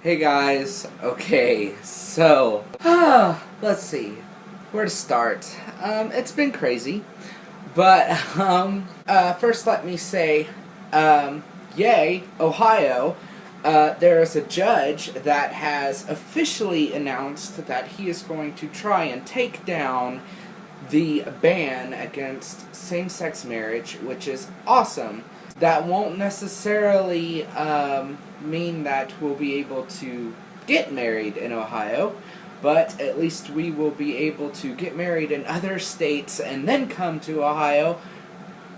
Hey guys, okay, so, let's see, where to start. It's been crazy, but, first let me say, yay, Ohio, there is a judge that has officially announced that he is going to try and take down the ban against same-sex marriage, which is awesome. That won't necessarily mean that we'll be able to get married in Ohio, but at least we will be able to get married in other states and then come to Ohio,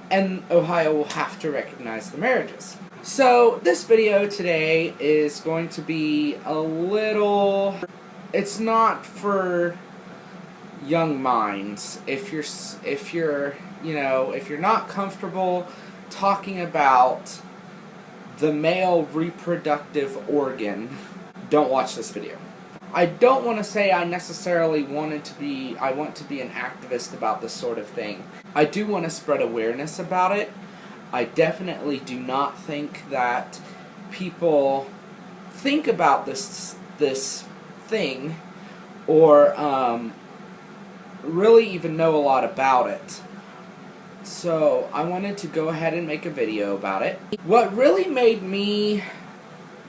and Ohio will have to recognize the marriages. So this video today is going to be a little... It's not for young minds. If you're not comfortable talking about the male reproductive organ, don't watch this video. I don't want to say I necessarily want to be an activist about this sort of thing. I do want to spread awareness about it. I definitely do not think that people think about this thing or really even know a lot about it. So I wanted to go ahead and make a video about it. What really made me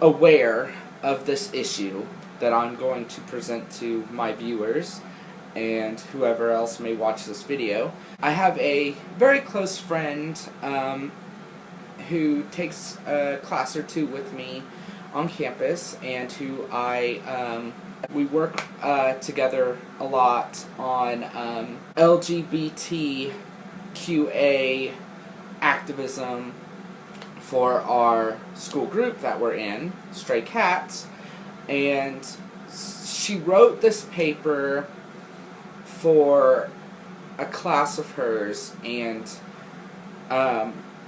aware of this issue that I'm going to present to my viewers and whoever else may watch this video, I have a very close friend who takes a class or two with me on campus, and who we work together a lot on LGBTQA activism for our school group that we're in, Stray Cats, and she wrote this paper for a class of hers, and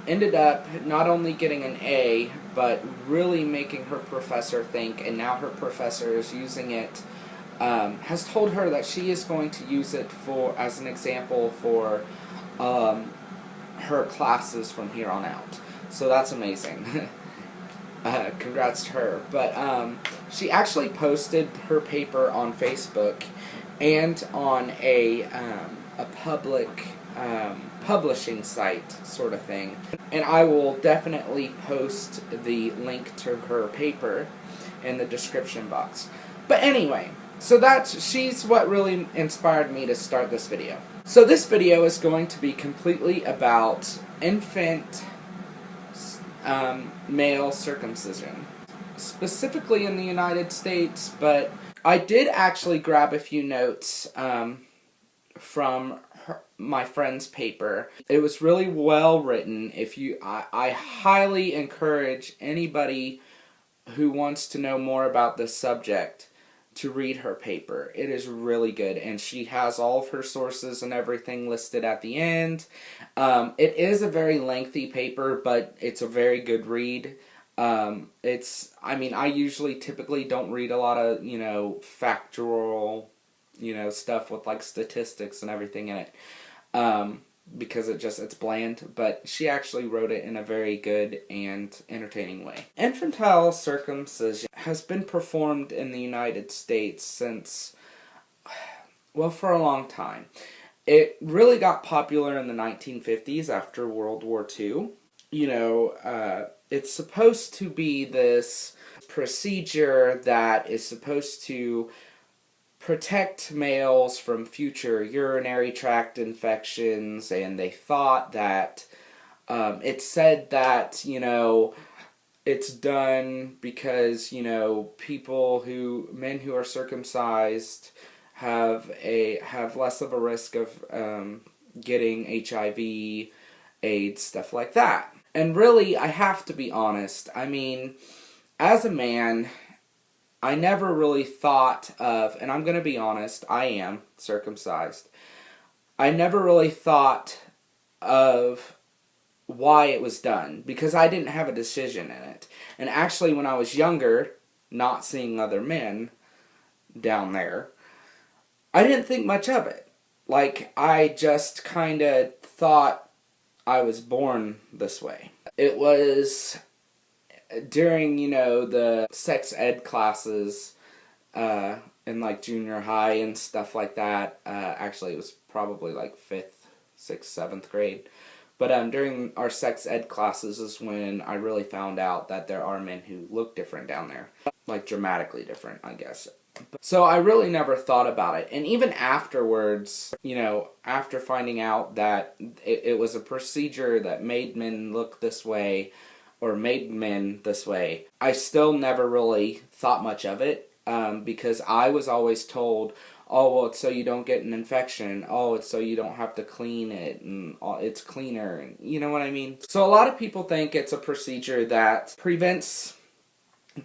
ended up not only getting an A, but really making her professor think, and now her professor is using it, has told her that she is going to use it as an example for her classes from here on out. So that's amazing. Congrats to her. But she actually posted her paper on Facebook and on a public publishing site sort of thing, and I will definitely post the link to her paper in the description box. But anyway, so she's what really inspired me to start this video. So this video is going to be completely about infant male circumcision, specifically in the United States, but I did actually grab a few notes from my friend's paper. It was really well written. I highly encourage anybody who wants to know more about this subject to read her paper. It is really good, and she has all of her sources and everything listed at the end. It is a very lengthy paper, but it's a very good read. I usually typically don't read a lot of, factual, stuff with like statistics and everything in it, because it's bland, but she actually wrote it in a very good and entertaining way. Infantile circumcision has been performed in the United States since, well, for a long time. It really got popular in the 1950s after World War II. It's supposed to be this procedure that is supposed to protect males from future urinary tract infections, and they thought that, it said that, it's done because, men who are circumcised have less of a risk of getting HIV, AIDS, stuff like that. And really, I have to be honest, as a man, I never really thought of, and I'm going to be honest, I am circumcised. I never really thought of why it was done, because I didn't have a decision in it. And actually, when I was younger, not seeing other men down there, I didn't think much of it. Like, I just kind of thought I was born this way. It was during, the sex ed classes, in like junior high and stuff like that, actually it was probably like 5th, 6th, 7th grade. But during our sex ed classes is when I really found out that there are men who look different down there. Like dramatically different, I guess. So I really never thought about it. And even afterwards, after finding out that it was a procedure that made men look this way, or made men this way, I still never really thought much of it, because I was always told, oh, well, it's so you don't get an infection. Oh, it's so you don't have to clean it, and it's cleaner, and you know what I mean? So a lot of people think it's a procedure that prevents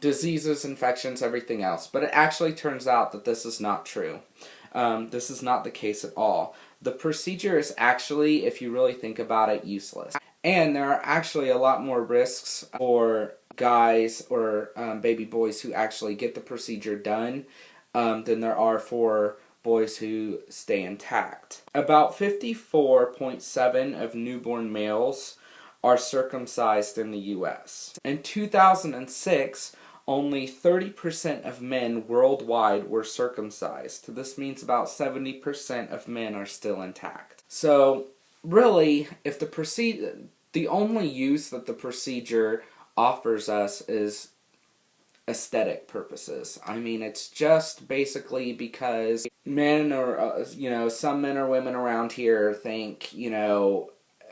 diseases, infections, everything else. But it actually turns out that this is not true. This is not the case at all. The procedure is actually, if you really think about it, useless. And there are actually a lot more risks for guys or baby boys who actually get the procedure done than there are for boys who stay intact. About 54.7% of newborn males are circumcised in the U.S. In 2006, only 30% of men worldwide were circumcised. This means about 70% of men are still intact. So, really, if the only use that the procedure offers us is aesthetic purposes. I mean, it's just basically because men or, some men or women around here think,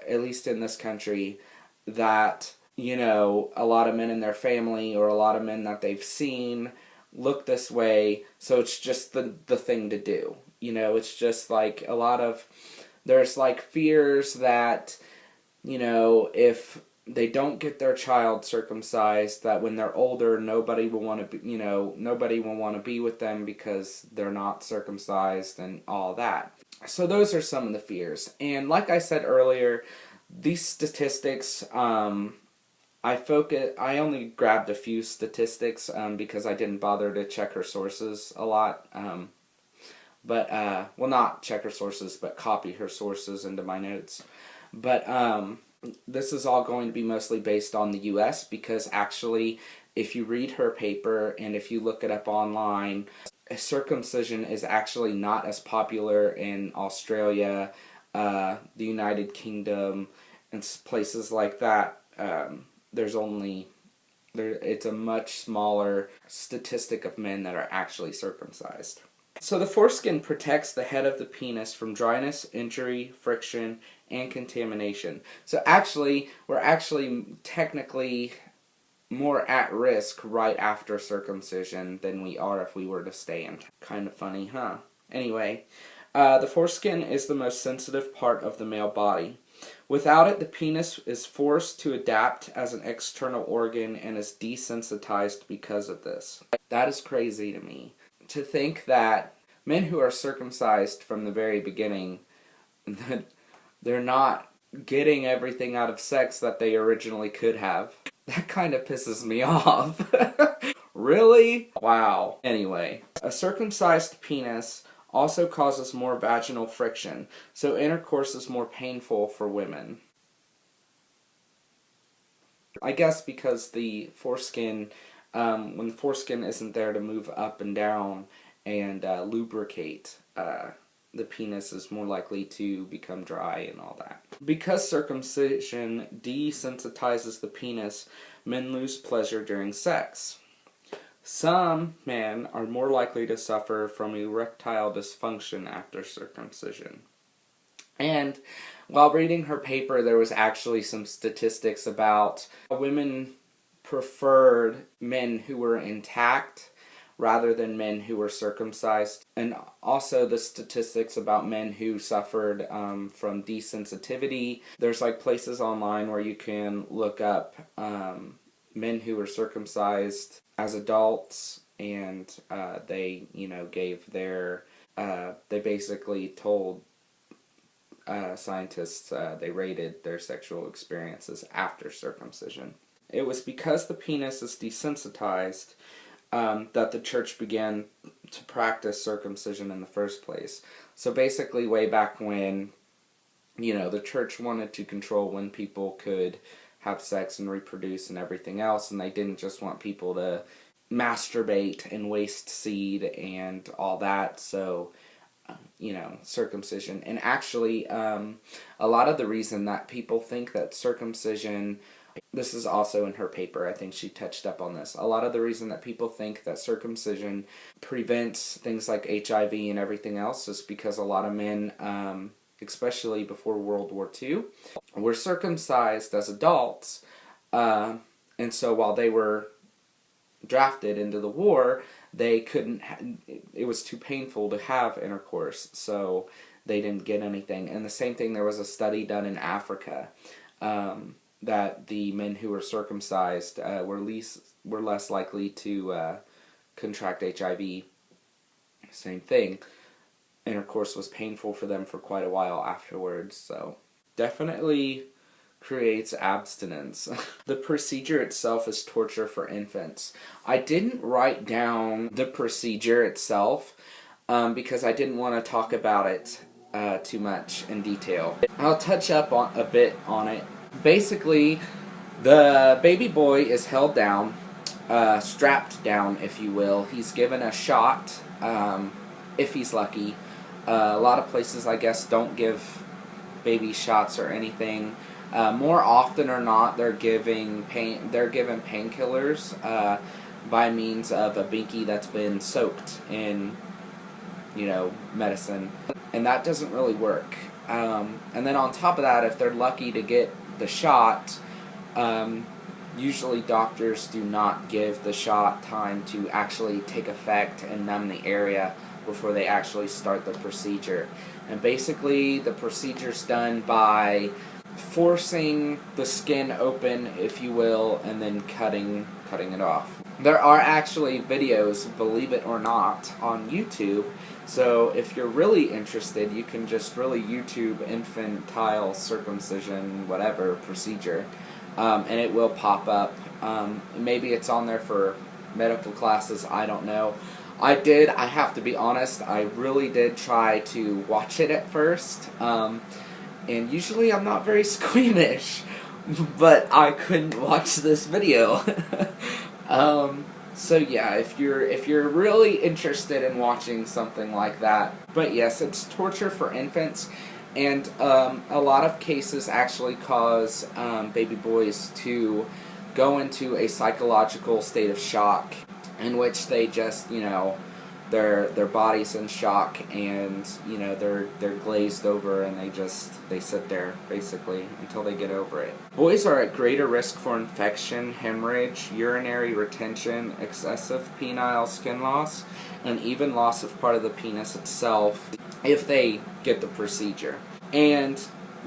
at least in this country, that, a lot of men in their family or a lot of men that they've seen look this way, so it's just the thing to do. It's just like there's like fears that, if they don't get their child circumcised, that when they're older, nobody will want to be with them because they're not circumcised and all that. So those are some of the fears. And like I said earlier, these statistics, I only grabbed a few statistics because I didn't bother to check her sources a lot. Not check her sources, but copy her sources into my notes. But this is all going to be mostly based on the U.S. because actually, if you read her paper and if you look it up online, circumcision is actually not as popular in Australia, the United Kingdom, and places like that. It's a much smaller statistic of men that are actually circumcised. So the foreskin protects the head of the penis from dryness, injury, friction, and contamination. So actually, we're actually technically more at risk right after circumcision than we are if we were to stay in. Kind of funny, huh? Anyway, the foreskin is the most sensitive part of the male body. Without it, the penis is forced to adapt as an external organ and is desensitized because of this. That is crazy to me. To think that men who are circumcised from the very beginning, that they're not getting everything out of sex that they originally could have. That kind of pisses me off. Really? Wow. Anyway, a circumcised penis also causes more vaginal friction, so intercourse is more painful for women. I guess because the foreskin, when the foreskin isn't there to move up and down and lubricate, the penis is more likely to become dry and all that. Because circumcision desensitizes the penis, men lose pleasure during sex. Some men are more likely to suffer from erectile dysfunction after circumcision. And while reading her paper, there was actually some statistics about women preferred men who were intact rather than men who were circumcised. And also the statistics about men who suffered from desensitivity. There's like places online where you can look up men who were circumcised as adults, and they, gave their, they basically told scientists they rated their sexual experiences after circumcision. It was because the penis is desensitized that the church began to practice circumcision in the first place. So basically way back when, the church wanted to control when people could have sex and reproduce and everything else, and they didn't just want people to masturbate and waste seed and all that. So, circumcision. And actually, a lot of the reason that people think that circumcision, this is also in her paper, I think she touched up on this. A lot of the reason that people think that circumcision prevents things like HIV and everything else is because a lot of men, especially before World War II, were circumcised as adults. And so while they were drafted into the war, they couldn't, it was too painful to have intercourse, so they didn't get anything. And the same thing, there was a study done in Africa, that the men who were circumcised were less likely to contract HIV. Same thing. Intercourse was painful for them for quite a while afterwards, so definitely creates abstinence. The procedure itself is torture for infants. I didn't write down the procedure itself because I didn't want to talk about it too much in detail. I'll touch up a bit on it. Basically, the baby boy is held down, strapped down, if you will. He's given a shot, if he's lucky. A lot of places, I guess, don't give baby shots or anything. More often or not, they're given painkillers by means of a binky that's been soaked in, medicine, and that doesn't really work. And then on top of that, if they're lucky to get the shot, usually doctors do not give the shot time to actually take effect and numb the area before they actually start the procedure. And basically, the procedure's done by forcing the skin open, if you will, and then cutting it off. There are actually videos, believe it or not, on YouTube, so if you're really interested, you can just really YouTube infantile circumcision, whatever, procedure, and it will pop up. Maybe it's on there for medical classes, I don't know. I have to be honest, I really did try to watch it at first, and usually I'm not very squeamish, but I couldn't watch this video. So yeah, if you're really interested in watching something like that. But yes, it's torture for infants, and a lot of cases actually cause baby boys to go into a psychological state of shock, in which they just, their body's in shock, and they're glazed over, and they sit there basically until they get over it. Boys are at greater risk for infection, hemorrhage, urinary retention, excessive penile skin loss, and even loss of part of the penis itself if they get the procedure. And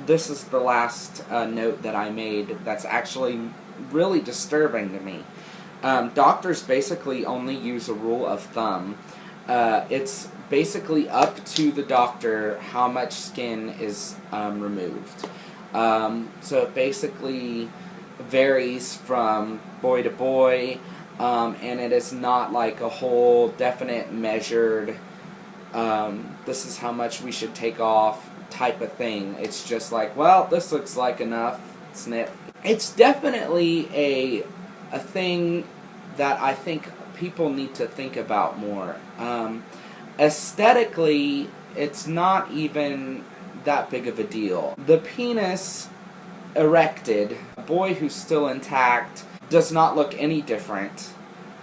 this is the last note that I made that's actually really disturbing to me. Doctors basically only use a rule of thumb. It's basically up to the doctor how much skin is removed. So it basically varies from boy to boy, and it is not like a whole definite measured, this is how much we should take off type of thing. It's just like, well, this looks like enough, snip. It's definitely a thing that I think people need to think about more. Aesthetically, it's not even that big of a deal. The penis erected, a boy who's still intact, does not look any different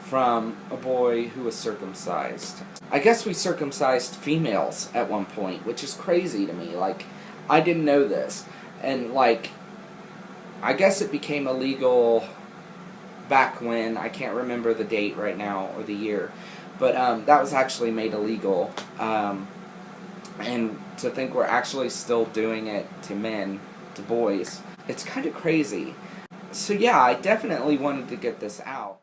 from a boy who was circumcised. I guess we circumcised females at one point, which is crazy to me. Like, I didn't know this. And, I guess it became illegal back when, I can't remember the date right now, or the year, but that was actually made illegal, and to think we're actually still doing it to men, to boys, it's kind of crazy. So yeah, I definitely wanted to get this out.